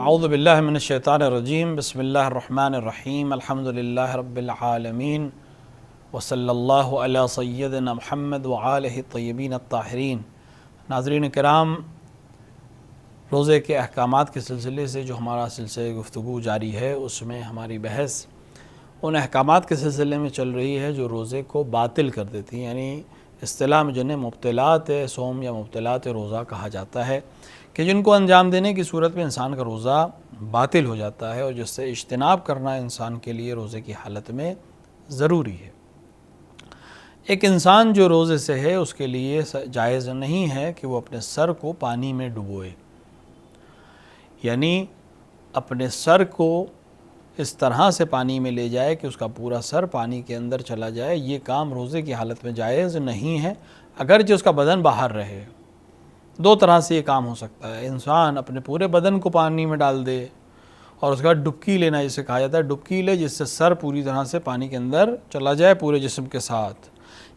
اعوذ باللہ من الشیطان الرجیم بسم اللہ الرحمن الرحیم الحمدللہ رب العالمین وصلی اللہ علی سیدنا محمد وآلہ الطیبین الطاہرین۔ ناظرین کرام، روزے کے احکامات کے سلسلے سے جو ہمارا سلسلہ گفتگو جاری ہے، اس میں ہماری بحث ان احکامات کے سلسلے میں چل رہی ہے جو روزے کو باطل کر دیتی ہیں، یعنی اصطلاح میں جنہیں مبطلات صوم یا مبطلات روزہ کہا جاتا ہے، کہ جن کو انجام دینے کی صورت میں انسان کا روزہ باطل ہو جاتا ہے اور جس سے اجتناب کرنا انسان کے لیے روزے کی حالت میں ضروری ہے۔ ایک انسان جو روزے سے ہے، اس کے لیے جائز نہیں ہے کہ وہ اپنے سر کو پانی میں ڈبوئے، یعنی اپنے سر کو اس طرح سے پانی میں لے جائے کہ اس کا پورا سر پانی کے اندر چلا جائے۔ یہ کام روزے کی حالت میں جائز نہیں ہے، اگرچہ اس کا بدن باہر رہے۔ دو طرح سے یہ کام ہو سکتا ہے، انسان اپنے پورے بدن کو پانی میں ڈال دے اور اس کا ڈبکی لینا، جسے کہا جاتا ہے ڈبکی لے، جس سے سر پوری طرح سے پانی کے اندر چلا جائے پورے جسم کے ساتھ۔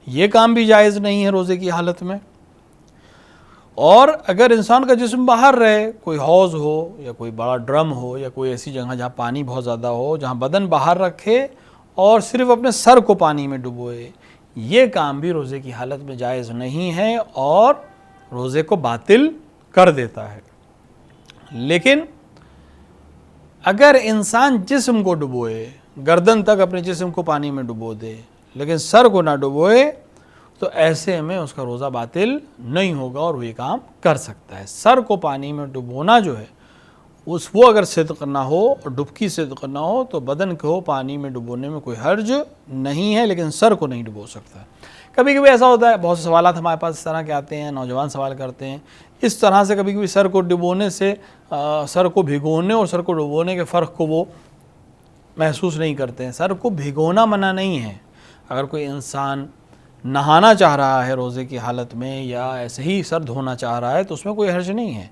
یہ کام بھی جائز نہیں ہے روزے کی حالت میں۔ اور اگر انسان کا جسم باہر رہے، کوئی حوض ہو یا کوئی بڑا ڈرم ہو یا کوئی ایسی جگہ جہاں پانی بہت زیادہ ہو، جہاں بدن باہر رکھے اور صرف اپنے سر کو پانی میں ڈبوئے، یہ کام بھی روزے کی حالت میں جائز نہیں ہے اور روزے کو باطل کر دیتا ہے۔ لیکن اگر انسان جسم کو ڈبوئے، گردن تک اپنے جسم کو پانی میں ڈبو دے لیکن سر کو نہ ڈبوئے، تو ایسے میں اس کا روزہ باطل نہیں ہوگا اور وہ یہ کام کر سکتا ہے۔ سر کو پانی میں ڈبونا جو ہے، وہ اگر صدق نہ ہو اور ڈبکی صدق نہ ہو تو بدن کو پانی میں ڈبونے میں کوئی حرج نہیں ہے، لیکن سر کو نہیں ڈبو سکتا۔ کبھی کبھی ایسا ہوتا ہے، بہت سے سوالات ہمارے پاس اس طرح کے آتے ہیں، نوجوان سوال کرتے ہیں اس طرح سے، کبھی کبھی سر کو ڈبونے سے سر کو بھگونے اور سر کو ڈبونے کے فرق کو وہ محسوس نہیں کرتے ہیں۔ سر کو بھگونا منع نہیں ہے۔ اگر کوئی انسان نہانا چاہ رہا ہے روزے کی حالت میں یا ایسے ہی سر دھونا چاہ رہا ہے تو اس میں کوئی حرج نہیں ہے،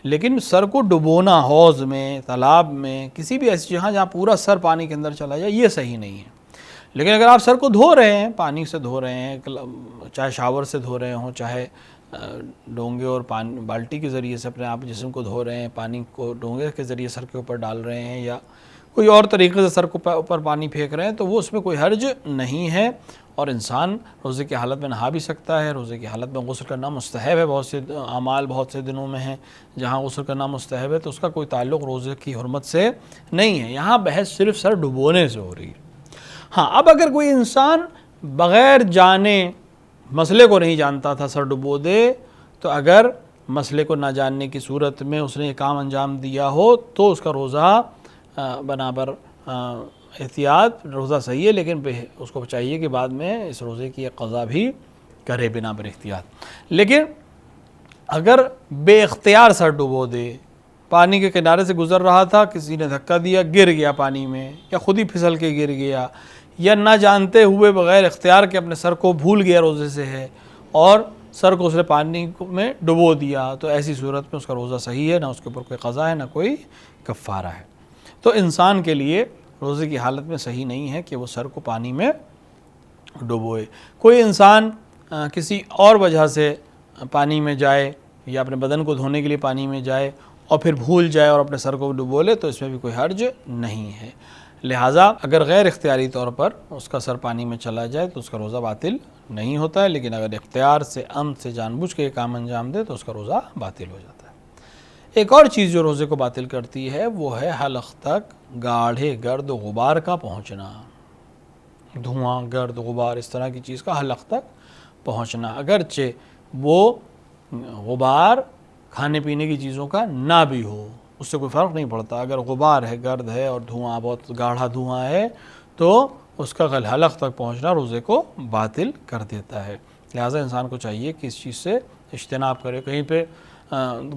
لیکن سر کو ڈبونا حوض میں، تالاب میں، کسی بھی ایسی جگہ جہاں پورا سر پانی کے اندر چلا جائے، یہ صحیح نہیں ہے۔ لیکن اگر آپ سر کو دھو رہے ہیں، پانی سے دھو رہے ہیں، چاہے شاور سے دھو رہے ہوں، چاہے ڈونگے اور بالٹی کے ذریعے سے اپنے آپ جسم کو دھو رہے ہیں، پانی کو ڈونگے کے ذریعے سر کے اوپر ڈال رہے ہیں یا کوئی اور طریقے سے سر کو اوپر پانی پھینک رہے ہیں، تو وہ اس میں کوئی حرج نہیں ہے اور انسان روزے کی حالت میں نہا بھی سکتا ہے۔ روزے کی حالت میں غسل کرنا مستحب ہے، بہت سے اعمال بہت سے دنوں میں ہیں جہاں غسل کرنا مستحب ہے، تو اس کا کوئی تعلق روزے کی حرمت سے نہیں ہے۔ یہاں بحث صرف سر ڈبونے سے ہو رہی ہے۔ ہاں، اب اگر کوئی انسان بغیر جانے، مسئلے کو نہیں جانتا تھا، سر ڈبو دے، تو اگر مسئلے کو نہ جاننے کی صورت میں اس نے یہ کام انجام دیا ہو تو اس کا روزہ بنابر احتیاط روزہ صحیح ہے، لیکن اس کو چاہیے کہ بعد میں اس روزے کی ایک قضا بھی کرے بنابر احتیاط۔ لیکن اگر بے اختیار سر ڈبو دے، پانی کے کنارے سے گزر رہا تھا، کسی نے دھکا دیا، گر گیا پانی میں، یا خود ہی پھسل کے گر گیا، یا نہ جانتے ہوئے بغیر اختیار کے اپنے سر کو بھول گیا روزے سے ہے اور سر کو اس نے پانی میں ڈبو دیا، تو ایسی صورت میں اس کا روزہ صحیح ہے، نہ اس کے اوپر کوئی قضا ہے نہ کوئی کفارہ ہے۔ تو انسان کے لیے روزے کی حالت میں صحیح نہیں ہے کہ وہ سر کو پانی میں ڈبوئے۔ کوئی انسان کسی اور وجہ سے پانی میں جائے یا اپنے بدن کو دھونے کے لیے پانی میں جائے اور پھر بھول جائے اور اپنے سر کو ڈبو لے، تو اس میں بھی کوئی حرج نہیں ہے۔ لہٰذا اگر غیر اختیاری طور پر اس کا سر پانی میں چلا جائے تو اس کا روزہ باطل نہیں ہوتا ہے، لیکن اگر اختیار سے، عمد سے، جان بوجھ کے یہ کام انجام دے تو اس کا روزہ باطل ہو جاتا ہے۔ ایک اور چیز جو روزے کو باطل کرتی ہے وہ ہے حلق تک گاڑھے گرد و غبار کا پہنچنا، دھواں، گرد، غبار، اس طرح کی چیز کا حلق تک پہنچنا، اگرچہ وہ غبار کھانے پینے کی چیزوں کا نہ بھی ہو، اس سے کوئی فرق نہیں پڑتا۔ اگر غبار ہے، گرد ہے اور دھواں بہت گاڑھا دھواں ہے تو اس کا حلق تک پہنچنا روزے کو باطل کر دیتا ہے۔ لہٰذا انسان کو چاہیے کہ اس چیز سے اجتناب کرے۔ کہیں پہ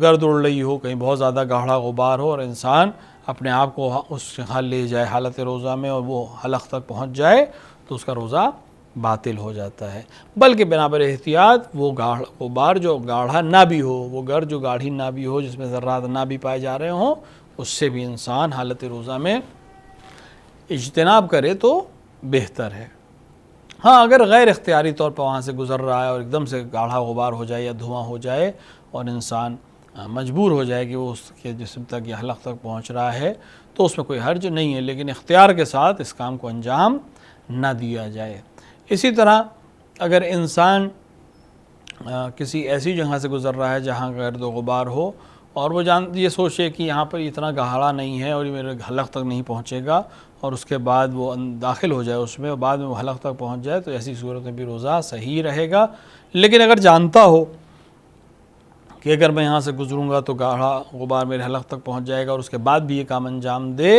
گرد اڑ رہی ہو، کہیں بہت زیادہ گاڑھا غبار ہو اور انسان اپنے آپ کو اس حال لے جائے حالت روزہ میں اور وہ حلق تک پہنچ جائے تو اس کا روزہ باطل ہو جاتا ہے۔ بلکہ بنابر احتیاط وہ غبار جو گاڑھا نہ بھی ہو، وہ گرد جو گاڑھی نہ بھی ہو، جس میں ذرات نہ بھی پائے جا رہے ہوں، اس سے بھی انسان حالت روزہ میں اجتناب کرے تو بہتر ہے۔ ہاں، اگر غیر اختیاری طور پر وہاں سے گزر رہا ہے اور ایک دم سے گاڑھا غبار ہو جائے یا دھواں ہو جائے اور انسان مجبور ہو جائے کہ وہ اس کے جسم تک یا حلق تک پہنچ رہا ہے تو اس میں کوئی حرج نہیں ہے، لیکن اختیار کے ساتھ اس کام کو انجام نہ دیا جائے۔ اسی طرح اگر انسان کسی ایسی جگہ سے گزر رہا ہے جہاں گرد و غبار ہو اور وہ یہ سوچے کہ یہاں پر اتنا گہرا نہیں ہے اور یہ میرے حلق تک نہیں پہنچے گا، اور اس کے بعد وہ داخل ہو جائے اس میں اور بعد میں وہ حلق تک پہنچ جائے، تو ایسی صورت میں بھی روزہ صحیح رہے گا۔ لیکن اگر جانتا ہو کہ اگر میں یہاں سے گزروں گا تو گاڑھا غبار میرے حلق تک پہنچ جائے گا اور اس کے بعد بھی یہ کام انجام دے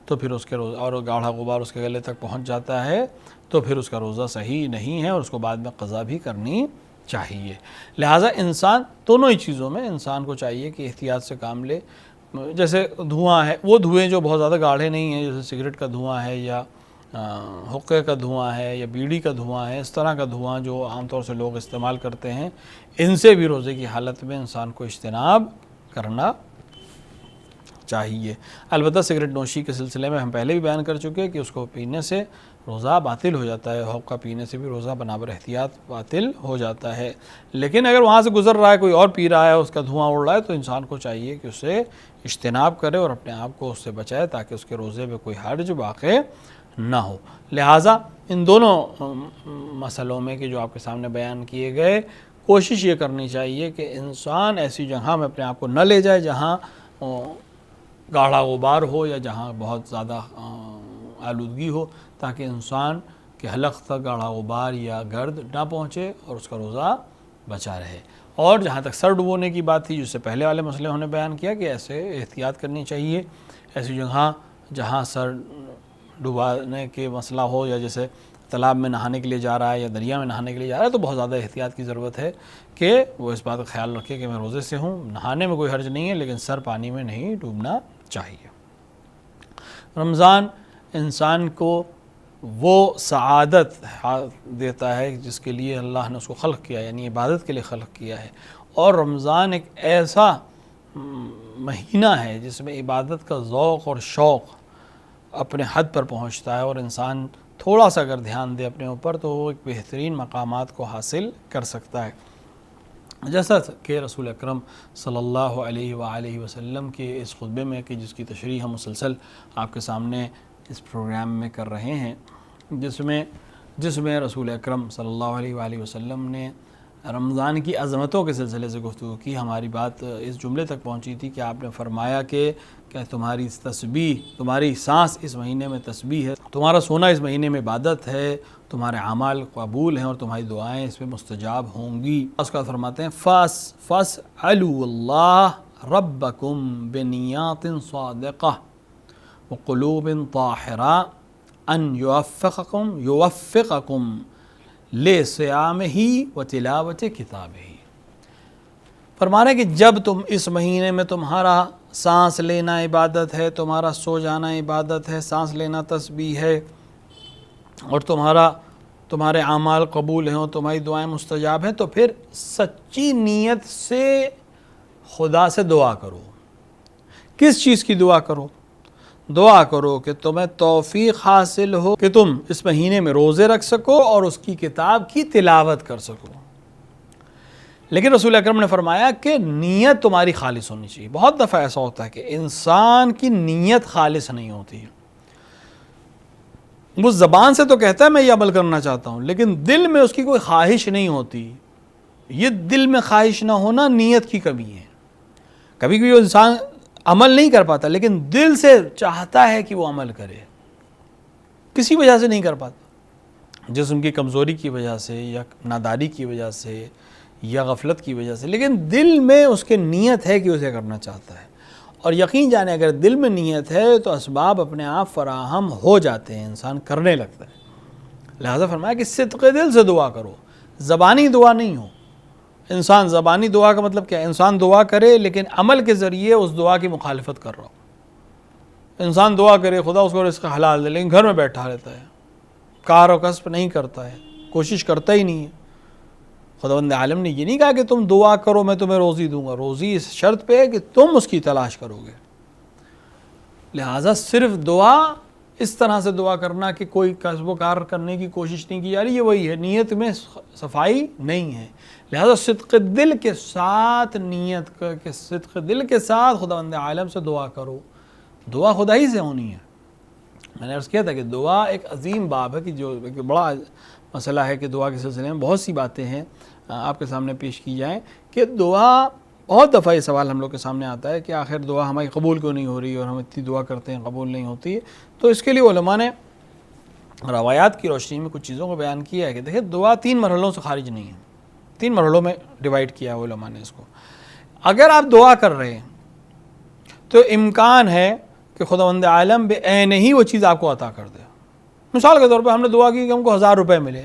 تو پھر اس کے روزہ، اور گاڑھا غبار اس کے گلے تک پہنچ جاتا ہے تو پھر اس کا روزہ صحیح نہیں ہے اور اس کو بعد میں قضا بھی کرنی چاہیے۔ لہٰذا انسان دونوں ہی چیزوں میں انسان کو چاہیے کہ احتیاط سے کام لے۔ جیسے دھواں ہے، وہ دھوئیں جو بہت زیادہ گاڑھے نہیں ہیں، جیسے سگریٹ کا دھواں ہے یا حقے کا دھواں ہے یا بیڑی کا دھواں ہے، اس طرح کا دھواں جو عام طور سے لوگ استعمال کرتے ہیں، ان سے بھی روزے کی حالت میں انسان کو اجتناب کرنا چاہیے۔ البتہ سگریٹ نوشی کے سلسلے میں ہم پہلے بھی بیان کر چکے کہ اس کو پینے سے روزہ باطل ہو جاتا ہے، حقہ پینے سے بھی روزہ بنابر احتیاط باطل ہو جاتا ہے۔ لیکن اگر وہاں سے گزر رہا ہے، کوئی اور پی رہا ہے، اس کا دھواں اڑ رہا ہے، تو انسان کو چاہیے کہ اسے اجتناب کرے اور اپنے آپ کو اس سے بچائے تاکہ اس کے روزے میں کوئی حرج واقع نہ ہو۔ لہٰذا ان دونوں مسئلوں میں کہ جو آپ کے سامنے بیان کیے گئے، کوشش یہ کرنی چاہیے کہ انسان ایسی جگہ میں اپنے آپ کو نہ لے جائے جہاں گاڑھا غبار ہو یا جہاں بہت زیادہ آلودگی ہو، تاکہ انسان کے حلق تک گاڑھا غبار یا گرد نہ پہنچے اور اس کا روزہ بچا رہے۔ اور جہاں تک سر ڈبونے کی بات تھی، جس سے پہلے والے مسئلے انہوں نے بیان کیا کہ ایسے احتیاط کرنی چاہیے، ایسی جگہ جہاں سر ڈبانے کے مسئلہ ہو، یا جیسے تالاب میں نہانے کے لیے جا رہا ہے یا دریا میں نہانے کے لیے جا رہا ہے، تو بہت زیادہ احتیاط کی ضرورت ہے کہ وہ اس بات کا خیال رکھے کہ میں روزے سے ہوں، نہانے میں کوئی حرج نہیں ہے لیکن سر پانی میں نہیں ڈوبنا چاہیے۔ رمضان انسان کو وہ سعادت دیتا ہے جس کے لیے اللہ نے اس کو خلق کیا، یعنی عبادت کے لیے خلق کیا ہے، اور رمضان ایک ایسا مہینہ ہے جس میں عبادت کا ذوق اور شوق اپنے حد پر پہنچتا ہے، اور انسان تھوڑا سا اگر دھیان دے اپنے اوپر تو وہ ایک بہترین مقامات کو حاصل کر سکتا ہے۔ جیسا کہ رسول اکرم صلی اللہ علیہ وآلہ وسلم کے اس خطبے میں کہ جس کی تشریح ہم مسلسل آپ کے سامنے اس پروگرام میں کر رہے ہیں، جس میں رسول اکرم صلی اللہ علیہ وآلہ وسلم نے رمضان کی عظمتوں کے سلسلے سے گفتگو کی۔ ہماری بات اس جملے تک پہنچی تھی کہ آپ نے فرمایا کہ تمہاری تسبیح، تمہاری سانس اس مہینے میں تسبیح ہے، تمہارا سونا اس مہینے میں عبادت ہے، تمہارے اعمال قبول ہیں اور تمہاری دعائیں اس میں مستجاب ہوں گی۔ اس کا فرماتے ہیں فَاسْأَلُوا اللَّهَ رَبَّكُمْ بِنِيَّاتٍ صَادِقَةٍ وَقُلُوبٍ طَاهِرَةٍ أَنْ يُوَفِّقَكُمْ لِصِيَامِهِ وَتِلَاوَةِ كِتَابِهِ۔ فرمانا ہے کہ جب تم اس مہینے میں تمہارا سانس لینا عبادت ہے، تمہارا سو جانا عبادت ہے، سانس لینا تسبیح ہے، اور تمہارے اعمال قبول ہیں اور تمہاری دعائیں مستجاب ہیں، تو پھر سچی نیت سے خدا سے دعا کرو۔ کس چیز کی دعا کرو؟ دعا کرو کہ تمہیں توفیق حاصل ہو کہ تم اس مہینے میں روزے رکھ سکو اور اس کی کتاب کی تلاوت کر سکو۔ لیکن رسول اکرم نے فرمایا کہ نیت تمہاری خالص ہونی چاہیے۔ بہت دفعہ ایسا ہوتا ہے کہ انسان کی نیت خالص نہیں ہوتی ہے، وہ زبان سے تو کہتا ہے میں یہ عمل کرنا چاہتا ہوں، لیکن دل میں اس کی کوئی خواہش نہیں ہوتی۔ یہ دل میں خواہش نہ ہونا نیت کی کمی ہے۔ کبھی کبھی انسان عمل نہیں کر پاتا لیکن دل سے چاہتا ہے کہ وہ عمل کرے، کسی وجہ سے نہیں کر پاتا، جسم کی کمزوری کی وجہ سے یا ناداری کی وجہ سے یا غفلت کی وجہ سے، لیکن دل میں اس کے نیت ہے کہ اسے کرنا چاہتا ہے۔ اور یقین جانے اگر دل میں نیت ہے تو اسباب اپنے آپ فراہم ہو جاتے ہیں، انسان کرنے لگتا ہے۔ لہذا فرمایا کہ صدق دل سے دعا کرو، زبانی دعا نہیں ہو۔ انسان زبانی دعا کا مطلب کیا ہے؟ انسان دعا کرے لیکن عمل کے ذریعے اس دعا کی مخالفت کر رہا ہو۔ انسان دعا کرے خدا اس کو رزق حلال دے، لیکن گھر میں بیٹھا رہتا ہے، کار و کسب نہیں کرتا ہے، کوشش کرتا ہی نہیں ہے۔ خداوند عالم نے یہ نہیں کہا کہ تم دعا کرو میں تمہیں روزی دوں گا، روزی اس شرط پہ ہے کہ تم اس کی تلاش کرو گے۔ لہٰذا صرف دعا اس طرح سے دعا کرنا کہ کوئی کسب و کار کرنے کی کوشش نہیں کی جا رہی، یہ وہی ہے، نیت میں صفائی نہیں ہے۔ لہذا صدق دل کے ساتھ نیت کر کے صدق دل کے ساتھ خداوند عالم سے دعا کرو۔ دعا خدا ہی سے ہونی ہے۔ میں نے عرض کیا تھا کہ دعا ایک عظیم باب ہے، کہ جو ایک بڑا مسئلہ ہے کہ دعا کے سلسلے میں بہت سی باتیں ہیں آپ کے سامنے پیش کی جائیں، کہ دعا بہت دفعہ یہ سوال ہم لوگ کے سامنے آتا ہے کہ آخر دعا ہماری قبول کیوں نہیں ہو رہی اور ہم اتنی دعا کرتے ہیں قبول نہیں ہوتی۔ تو اس کے لیے علماء نے روایات کی روشنی میں کچھ چیزوں کو بیان کیا ہے کہ دیکھیں دعا 3 مرحلوں سے خارج نہیں ہے، 3 مرحلوں میں ڈیوائیڈ کیا ہے علماء نے اس کو۔ اگر آپ دعا کر رہے ہیں تو امکان ہے کہ خداوند عالم بعین ہی وہ چیز آپ کو عطا کر دے۔ مثال کے طور پہ ہم نے دعا کی کہ ہم کو 1000 روپے ملے،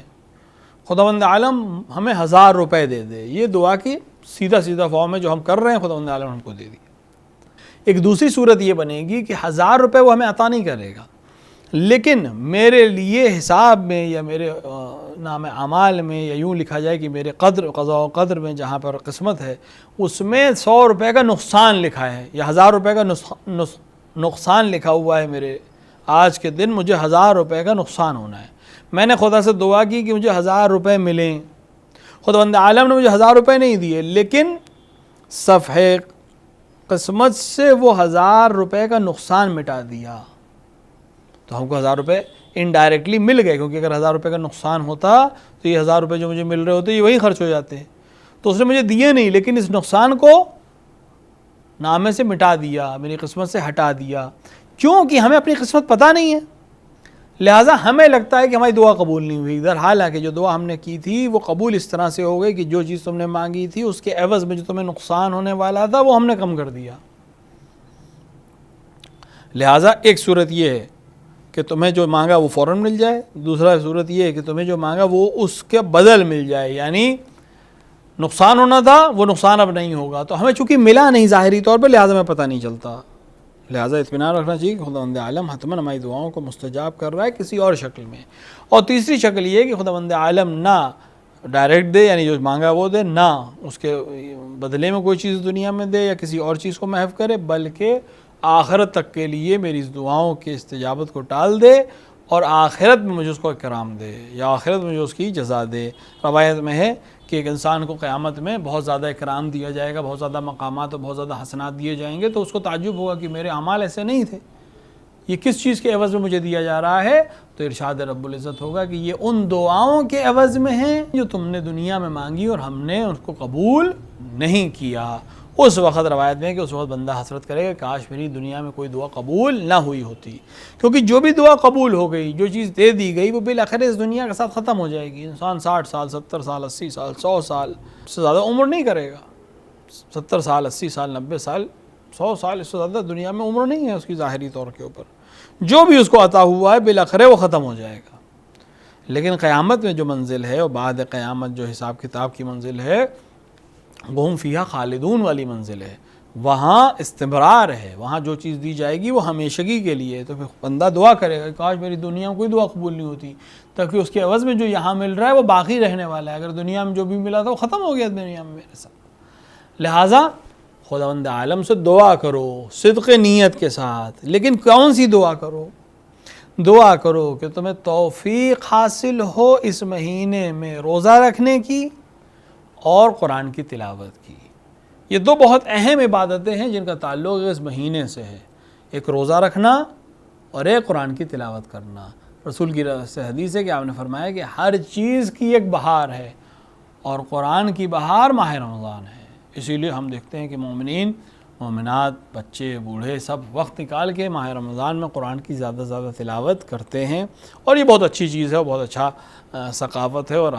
خداوند عالم ہمیں 1000 روپے دے دے، یہ دعا کی سیدھا فارم ہے جو ہم کر رہے ہیں، خداوند عالم ہم کو دے دی۔ ایک دوسری صورت یہ بنے گی کہ 1000 روپے وہ ہمیں عطا نہیں کرے گا، لیکن میرے لیے حساب میں یا میرے نام اعمال میں، یا یوں لکھا جائے کہ میرے قضاء و قدر میں جہاں پر قسمت ہے، اس میں 100 روپے کا نقصان لکھا ہے یا 1000 روپے کا نقصان لکھا ہوا ہے، میرے آج کے دن مجھے 1000 روپے کا نقصان ہونا ہے۔ میں نے خدا سے دعا کی کہ مجھے 1000 روپے ملیں، خداوند عالم نے مجھے 1000 روپے نہیں دیے، لیکن صفحے قسمت سے وہ 1000 روپے کا نقصان مٹا دیا، تو ہم کو 1000 روپے انڈائریکٹلی مل گئے، کیونکہ اگر 1000 روپے کا نقصان ہوتا تو یہ 1000 روپے جو مجھے مل رہے ہوتے یہ وہی خرچ ہو جاتے۔ تو اس نے مجھے دیے نہیں، لیکن اس نقصان کو نامے سے مٹا دیا، میری قسمت سے ہٹا دیا۔ کیونکہ ہمیں اپنی قسمت پتہ نہیں ہے، لہٰذا ہمیں لگتا ہے کہ ہماری دعا قبول نہیں ہوئی، در حالانکہ جو دعا ہم نے کی تھی وہ قبول اس طرح سے ہو گئی کہ جو چیز تم نے مانگی تھی اس کے عوض میں جو تمہیں نقصان ہونے والا تھا وہ ہم نے کم کر دیا۔ لہٰذا ایک صورت یہ ہے کہ تمہیں جو مانگا وہ فوراً مل جائے، دوسرا صورت یہ ہے کہ تمہیں جو مانگا وہ اس کے بدل مل جائے، یعنی نقصان ہونا تھا وہ نقصان اب نہیں ہوگا۔ تو ہمیں چونکہ ملا نہیں ظاہری طور پر، لہٰذا ہمیں پتہ نہیں چلتا، لہٰذا اطمینان رکھنا چاہیے کہ خداوند عالم حتماً ہماری دعاؤں کو مستجاب کر رہا ہے کسی اور شکل میں۔ اور تیسری شکل یہ ہے کہ خداوند عالم نہ ڈائریکٹ دے، یعنی جو مانگا وہ دے، نہ اس کے بدلے میں کوئی چیز دنیا میں دے یا کسی اور چیز کو محو کرے، بلکہ آخرت تک کے لیے میری دعاؤں کی استجابت کو ٹال دے اور آخرت میں مجھے اس کو اکرام دے یا آخرت میں مجھے اس کی جزا دے۔ روایت میں ہے کہ ایک انسان کو قیامت میں بہت زیادہ اکرام دیا جائے گا، بہت زیادہ مقامات اور بہت زیادہ حسنات دیے جائیں گے، تو اس کو تعجب ہوگا کہ میرے اعمال ایسے نہیں تھے، یہ کس چیز کے عوض میں مجھے دیا جا رہا ہے؟ تو ارشاد رب العزت ہوگا کہ یہ ان دعاؤں کے عوض میں ہیں جو تم نے دنیا میں مانگی اور ہم نے اس کو قبول نہیں کیا۔ اس وقت روایت میں ہے کہ اس وقت بندہ حسرت کرے گا کاش میری دنیا میں کوئی دعا قبول نہ ہوئی ہوتی، کیونکہ جو بھی دعا قبول ہو گئی، جو چیز دے دی گئی، وہ بالآخر اس دنیا کے ساتھ ختم ہو جائے گی۔ انسان 60 سال 70 سال 80 سال 100 سال سے زیادہ عمر نہیں کرے گا، 70 سال 80 سال 90 سال 100 سال، اس سے زیادہ دنیا میں عمر نہیں ہے اس کی ظاہری طور کے اوپر۔ جو بھی اس کو عطا ہوا ہے بالآخر وہ ختم ہو جائے گا، لیکن قیامت میں جو منزل ہے اور بعد قیامت جو حساب کتاب کی منزل ہے، وہم فیہا خالدون والی منزل ہے، وہاں استمرار ہے، وہاں جو چیز دی جائے گی وہ ہمیشگی کے لیے ہے۔ تو پھر بندہ دعا کرے گا کاش میری دنیا میں کوئی دعا قبول نہیں ہوتی، تاکہ اس کے عوض میں جو یہاں مل رہا ہے وہ باقی رہنے والا ہے، اگر دنیا میں جو بھی ملا تھا وہ ختم ہو گیا دنیا میں میرے ساتھ۔ لہٰذا خداوند عالم سے دعا کرو صدق نیت کے ساتھ، لیکن کون سی دعا کرو؟ دعا کرو کہ تمہیں توفیق حاصل ہو اس مہینے میں روزہ رکھنے کی اور قرآن کی تلاوت کی۔ یہ دو بہت اہم عبادتیں ہیں جن کا تعلق اس مہینے سے ہے، ایک روزہ رکھنا اور ایک قرآن کی تلاوت کرنا۔ رسول کی سے حدیث ہے کہ آپ نے فرمایا کہ ہر چیز کی ایک بہار ہے اور قرآن کی بہار ماہ رمضان ہے۔ اسی لیے ہم دیکھتے ہیں کہ مومنین، مومنات، بچے، بوڑھے سب وقت نکال کے ماہ رمضان میں قرآن کی زیادہ سے زیادہ تلاوت کرتے ہیں، اور یہ بہت اچھی چیز ہے اور بہت اچھا ثقافت ہے، اور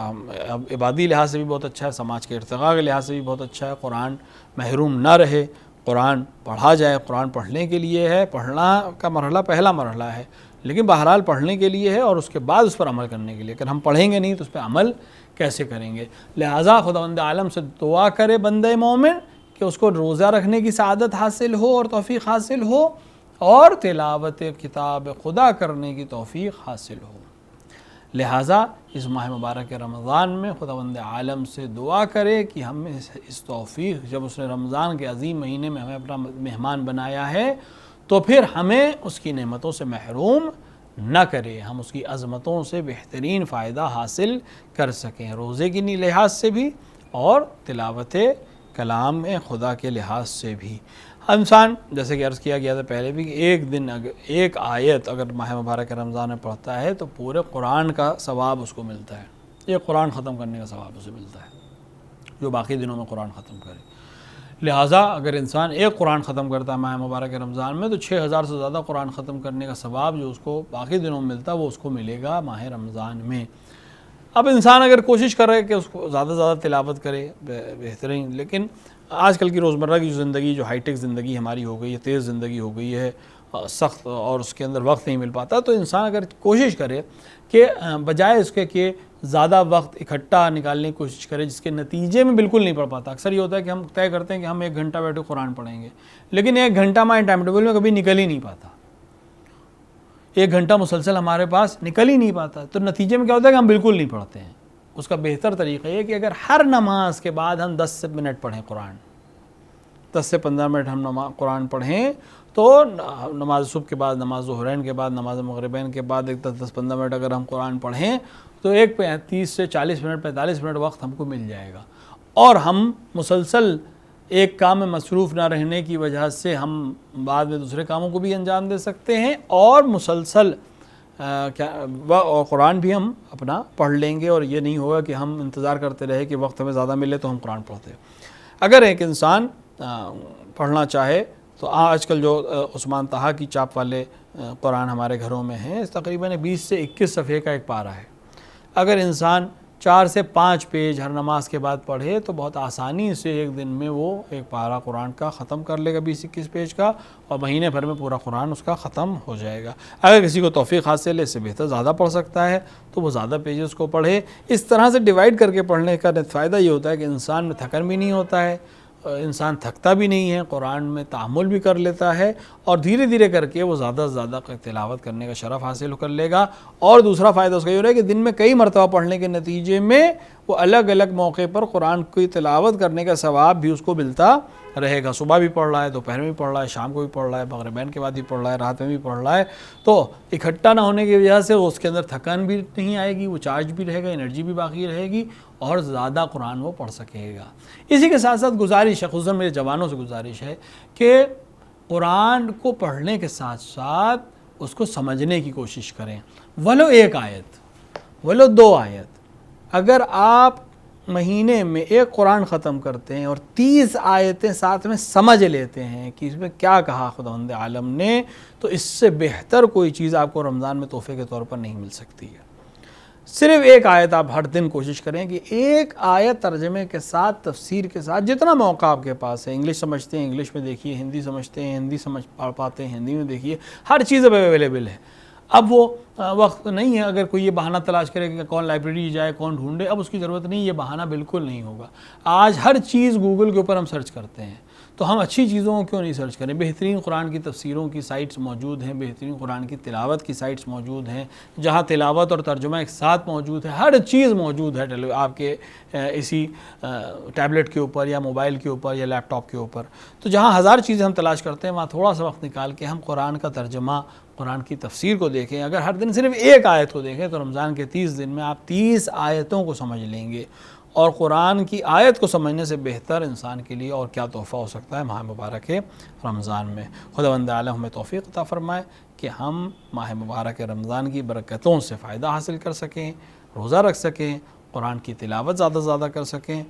عبادی لحاظ سے بھی بہت اچھا ہے، سماج کے ارتقاء کے لحاظ سے بھی بہت اچھا ہے۔ قرآن محروم نہ رہے، قرآن پڑھا جائے، قرآن پڑھنے کے لیے ہے، پڑھنا کا مرحلہ پہلا مرحلہ ہے، لیکن بہرحال پڑھنے کے لیے ہے اور اس کے بعد اس پر عمل کرنے کے لیے۔ اگر ہم پڑھیں گے نہیں تو اس پہ عمل کیسے کریں گے؟ لہٰذا خداوند عالم سے دعا کرے بندہ مومن کہ اس کو روزہ رکھنے کی سعادت حاصل ہو اور توفیق حاصل ہو، اور تلاوت کتاب خدا کرنے کی توفیق حاصل ہو۔ لہٰذا اس ماہ مبارک رمضان میں خداوند عالم سے دعا کرے کہ ہم اس توفیق، جب اس نے رمضان کے عظیم مہینے میں ہمیں اپنا مہمان بنایا ہے تو پھر ہمیں اس کی نعمتوں سے محروم نہ کرے، ہم اس کی عظمتوں سے بہترین فائدہ حاصل کر سکیں، روزے کی لحاظ سے بھی اور تلاوت کلام خدا کے لحاظ سے بھی۔ انسان جیسے کہ عرض کیا گیا تھا پہلے بھی کہ ایک آیت اگر ماہ مبارک رمضان میں پڑھتا ہے تو پورے قرآن کا ثواب اس کو ملتا ہے، ایک قرآن ختم کرنے کا ثواب اسے ملتا ہے جو باقی دنوں میں قرآن ختم کرے۔ لہٰذا اگر انسان ایک قرآن ختم کرتا ہے ماہ مبارک رمضان میں تو 6000 سے زیادہ قرآن ختم کرنے کا ثواب جو اس کو باقی دنوں میں ملتا ہے وہ اس کو ملے گا ماہ رمضان میں۔ اب انسان اگر کوشش کر رہے کہ اس کو زیادہ سے زیادہ تلاوت کرے بہترین، لیکن آج کل کی روزمرہ کی جو زندگی، جو ہائی ٹیک زندگی ہماری ہو گئی ہے، تیز زندگی ہو گئی ہے، سخت، اور اس کے اندر وقت نہیں مل پاتا، تو انسان اگر کوشش کرے کہ بجائے اس کے کہ زیادہ وقت اکٹھا نکالنے کی کوشش کرے جس کے نتیجے میں بالکل نہیں پڑھ پاتا۔ اکثر یہ ہوتا ہے کہ ہم طے کرتے ہیں کہ ہم 1 گھنٹہ بیٹھے قرآن پڑھیں گے، لیکن 1 گھنٹہ ہمارے ٹائم ٹیبل میں کبھی نکل ہی نہیں پاتا، 1 گھنٹہ مسلسل ہمارے پاس نکل ہی نہیں پاتا، تو نتیجے میں کیا ہوتا ہے کہ ہم بالکل نہیں پڑھتے ہیں۔ اس کا بہتر طریقہ یہ کہ اگر ہر نماز کے بعد ہم 10 منٹ پڑھیں قرآن، 10 سے 15 منٹ ہم قرآن پڑھیں، تو نماز صبح کے بعد، نماز ظہرین کے بعد، نماز مغربین کے بعد 10-15 منٹ اگر ہم قرآن پڑھیں تو 30 سے 40 منٹ 45 منٹ وقت ہم کو مل جائے گا، اور ہم مسلسل ایک کام میں مصروف نہ رہنے کی وجہ سے ہم بعد میں دوسرے کاموں کو بھی انجام دے سکتے ہیں، اور مسلسل اور قرآن بھی ہم اپنا پڑھ لیں گے، اور یہ نہیں ہوگا کہ ہم انتظار کرتے رہے کہ وقت ہمیں زیادہ ملے تو ہم قرآن پڑھتے ہیں۔ اگر ایک انسان پڑھنا چاہے تو آج کل جو عثمان طہا کی چاپ والے قرآن ہمارے گھروں میں ہیں، تقریباً 20 سے 21 صفحے کا ایک پارہ ہے۔ اگر انسان 4 سے 5 پیج ہر نماز کے بعد پڑھے تو بہت آسانی سے ایک دن میں وہ ایک پارہ قرآن کا ختم کر لے گا 20-21 پیج کا، اور مہینے بھر میں پورا قرآن اس کا ختم ہو جائے گا۔ اگر کسی کو توفیق حاصل ہے، اس سے بہتر زیادہ پڑھ سکتا ہے تو وہ زیادہ پیجز کو پڑھے۔ اس طرح سے ڈیوائیڈ کر کے پڑھنے کا فائدہ یہ ہوتا ہے کہ انسان میں تھکن بھی نہیں ہوتا ہے، انسان تھکتا بھی نہیں ہے، قرآن میں تأمل بھی کر لیتا ہے، اور دھیرے دھیرے کر کے وہ زیادہ سے زیادہ تلاوت کرنے کا شرف حاصل کر لے گا۔ اور دوسرا فائدہ اس کا یہ ہو رہا ہے کہ دن میں کئی مرتبہ پڑھنے کے نتیجے میں وہ الگ الگ موقع پر قرآن کی تلاوت کرنے کا ثواب بھی اس کو ملتا رہے گا۔ صبح بھی پڑھ رہا ہے، دوپہر میں بھی پڑھ رہا ہے، شام کو بھی پڑھ رہا ہے، مغربین کے بعد بھی پڑھ رہا ہے، رات میں بھی پڑھ رہا ہے، تو اکٹھا نہ ہونے کی وجہ سے اس کے اندر تھکان بھی نہیں آئے گی، وہ چارج بھی رہے گا، انرجی بھی باقی رہے گی، اور زیادہ قرآن وہ پڑھ سکے گا۔ اسی کے ساتھ ساتھ گزارش ہے، خصوصاً میرے جوانوں سے گزارش ہے کہ قرآن کو پڑھنے کے ساتھ ساتھ اس کو سمجھنے کی کوشش کریں، ولو 1 آیت، ولو 2 آیت۔ اگر آپ مہینے میں 1 قرآن ختم کرتے ہیں اور 30 آیتیں ساتھ میں سمجھ لیتے ہیں کہ اس میں کیا کہا خداوند عالم نے، تو اس سے بہتر کوئی چیز آپ کو رمضان میں تحفے کے طور پر نہیں مل سکتی ہے۔ صرف 1 آیت آپ ہر دن کوشش کریں کہ 1 آیت ترجمے کے ساتھ، تفسیر کے ساتھ، جتنا موقع آپ کے پاس ہے، انگلش سمجھتے ہیں انگلش میں دیکھیے، ہندی سمجھتے ہیں ہندی سمجھ پاتے ہیں ہندی میں دیکھیے، ہر چیز اب اویلیبل ہے۔ اب وہ وقت نہیں ہے اگر کوئی یہ بہانہ تلاش کرے کہ کون لائبریری جائے، کون ڈھونڈے، اب اس کی ضرورت نہیں، یہ بہانہ بالکل نہیں ہوگا۔ آج ہر چیز گوگل کے اوپر ہم سرچ کرتے ہیں، تو ہم اچھی چیزوں کو کیوں نہیں سرچ کریں؟ بہترین قرآن کی تفسیروں کی سائٹس موجود ہیں، بہترین قرآن کی تلاوت کی سائٹس موجود ہیں، جہاں تلاوت اور ترجمہ ایک ساتھ موجود ہے، ہر چیز موجود ہے آپ کے اسی ٹیبلٹ کے اوپر یا موبائل کے اوپر یا لیپ ٹاپ کے اوپر۔ تو جہاں 1000 چیزیں ہم تلاش کرتے ہیں، وہاں تھوڑا سا وقت نکال کے ہم قرآن کا ترجمہ، قرآن کی تفسیر کو دیکھیں۔ اگر ہر دن صرف 1 آیت کو دیکھیں تو رمضان کے 30 دن میں آپ 30 آیتوں کو سمجھ لیں گے، اور قرآن کی آیت کو سمجھنے سے بہتر انسان کے لیے اور کیا تحفہ ہو سکتا ہے ماہ مبارک رمضان میں۔ خداوند عالم ہمیں توفیق عطا فرمائے کہ ہم ماہ مبارک رمضان کی برکتوں سے فائدہ حاصل کر سکیں، روزہ رکھ سکیں، قرآن کی تلاوت زیادہ سے زیادہ کر سکیں،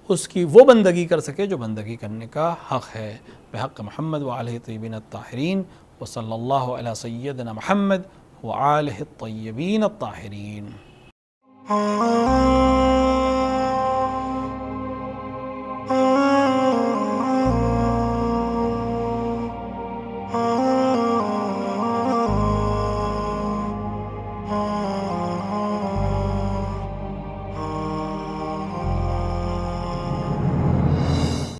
اس کی وہ بندگی کر سکیں جو بندگی کرنے کا حق ہے۔ بحق محمد وآلہ الطیبین الطاہرین، وصلی اللہ علی سیدنا محمد وآلہ الطیبین الطاہرین۔ Oh